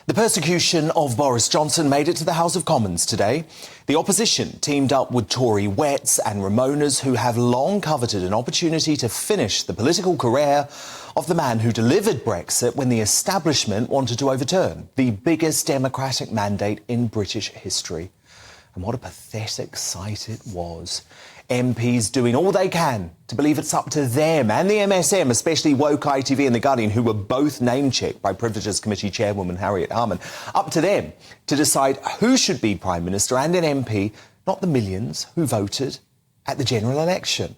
The persecution of Boris Johnson made it to the House of Commons today. The opposition teamed up with Tory wets and Remoaners who have long coveted an opportunity to finish the political career of the man who delivered Brexit when the establishment wanted to overturn the biggest democratic mandate in British history. And what a pathetic sight it was. MPs doing all they can to believe it's up to them and the MSM, especially Woke ITV and The Guardian, who were both name-checked by Privileges Committee Chairwoman Harriet Harman, up to them to decide who should be Prime Minister and an MP, not the millions who voted at the general election.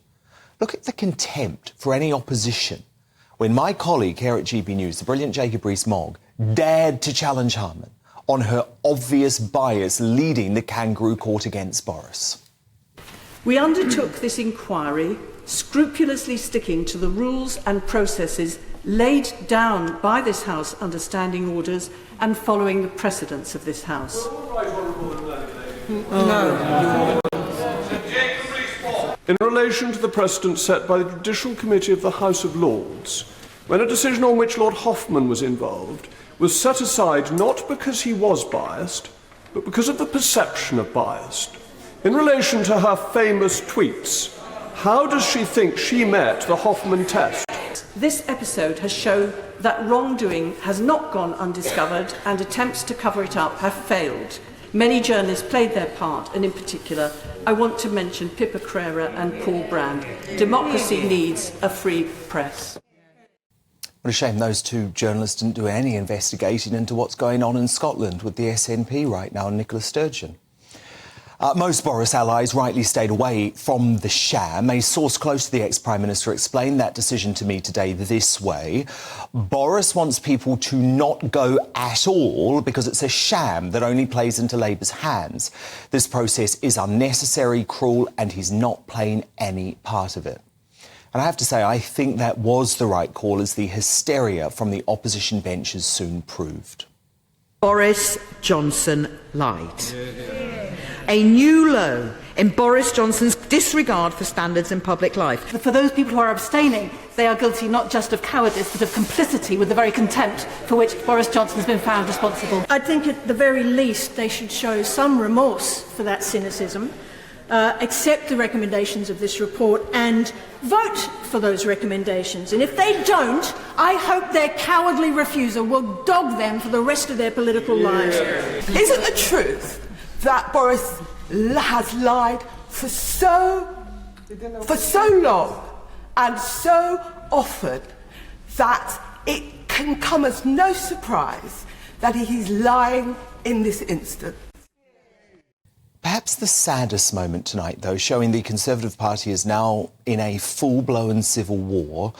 Look at the contempt for any opposition when my colleague here at GB News, the brilliant Jacob Rees-Mogg, dared to challenge Harman on her obvious bias leading the kangaroo court against Boris. We undertook this inquiry scrupulously sticking to the rules and processes laid down by this House under standing orders and following the precedents of this House. No. In relation to the precedent set by the Judicial Committee of the House of Lords, when a decision on which Lord Hoffman was involved was set aside not because he was biased, but because of the perception of bias. In relation to her famous tweets, how does she think she met the Hoffman test? This episode has shown that wrongdoing has not gone undiscovered and attempts to cover it up have failed. Many journalists played their part, and in particular, I want to mention Pippa Crerar and Paul Brand. Democracy needs a free press. What a shame those two journalists didn't do any investigating into what's going on in Scotland with the SNP right now and Nicola Sturgeon. Most Boris allies rightly stayed away from the sham. A source close to the ex-Prime Minister explained that decision to me today this way. Boris wants people to not go at all because it's a sham that only plays into Labour's hands. This process is unnecessary, cruel, and he's not playing any part of it. And I have to say, I think that was the right call, as the hysteria from the opposition benches soon proved. Boris Johnson lied. A new low in Boris Johnson's disregard for standards in public life. For those people who are abstaining, they are guilty not just of cowardice, but of complicity with the very contempt for which Boris Johnson has been found responsible. I think at the very least they should show some remorse for that cynicism, accept the recommendations of this report and vote for those recommendations. And if they don't, I hope their cowardly refusal will dog them for the rest of their political lives. Isn't the truth that Boris has lied for so long and so often that it can come as no surprise that he is lying in this instance? Perhaps the saddest moment tonight, though, showing the Conservative Party is now in a full-blown civil war,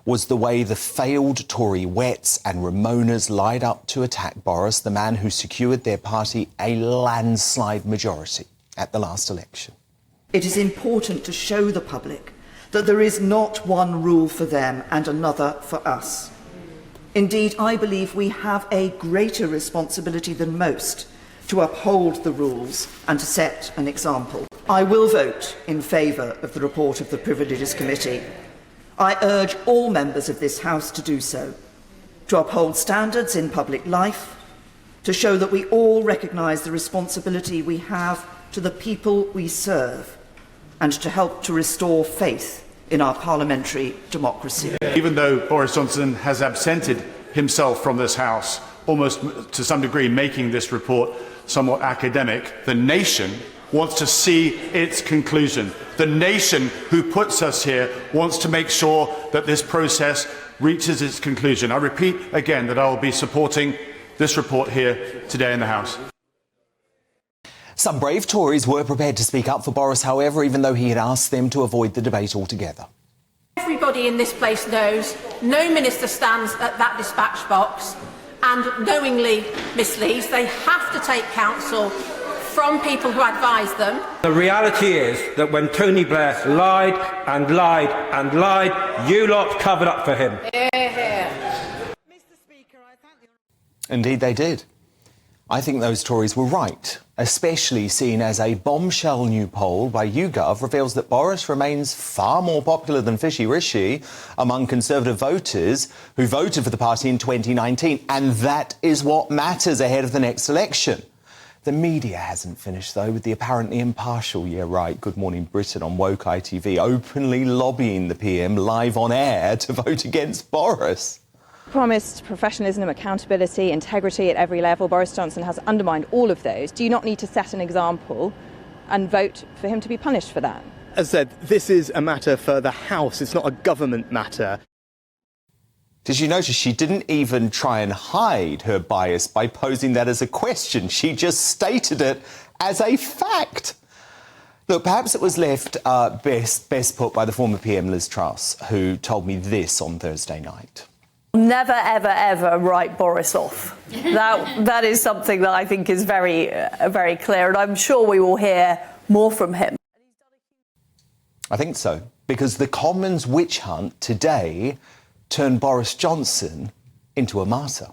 was the way the failed Tory wets and Remoaners lied up to attack Boris, the man who secured their party a landslide majority at the last election. It is important to show the public that there is not one rule for them and another for us. Indeed, I believe we have a greater responsibility than most to uphold the rules and to set an example. I will vote in favour of the report of the Privileges Committee. I urge all members of this House to do so, to uphold standards in public life, to show that we all recognise the responsibility we have to the people we serve, and to help to restore faith in our parliamentary democracy. Even though Boris Johnson has absented himself from this House, almost to some degree making this report somewhat academic, the nation wants to see its conclusion. The nation who puts us here wants to make sure that this process reaches its conclusion. I repeat again that I will be supporting this report here today in the House. Some brave Tories were prepared to speak up for Boris, however, even though he had asked them to avoid the debate altogether. Everybody in this place knows no minister stands at that dispatch box and knowingly misleads. They have to take counsel from people who advise them. The reality is that when Tony Blair lied and lied and lied, you lot covered up for him. Indeed they did. I think those Tories were right especially seen as a bombshell new poll by YouGov reveals that Boris remains far more popular than Fishy Rishi among Conservative voters who voted for the party in 2019. And that is what matters ahead of the next election. The media hasn't finished, though, with the apparently impartial, yeah, right, Good Morning Britain on Woke ITV openly lobbying the PM live on air to vote against Boris. Promised professionalism, accountability, integrity at every level. Boris Johnson has undermined all of those. Do you not need to set an example and vote for him to be punished for that? As I said, this is a matter for the House. It's not a government matter. Did you notice she didn't even try and hide her bias by posing that as a question? She just stated it as a fact. Look, perhaps it was left best put by the former PM Liz Truss, who told me this on Thursday night. Never, ever, ever write Boris off. That is something that I think is very, very clear, and I'm sure we will hear more from him. I think so, because the Commons witch hunt today turned Boris Johnson into a martyr.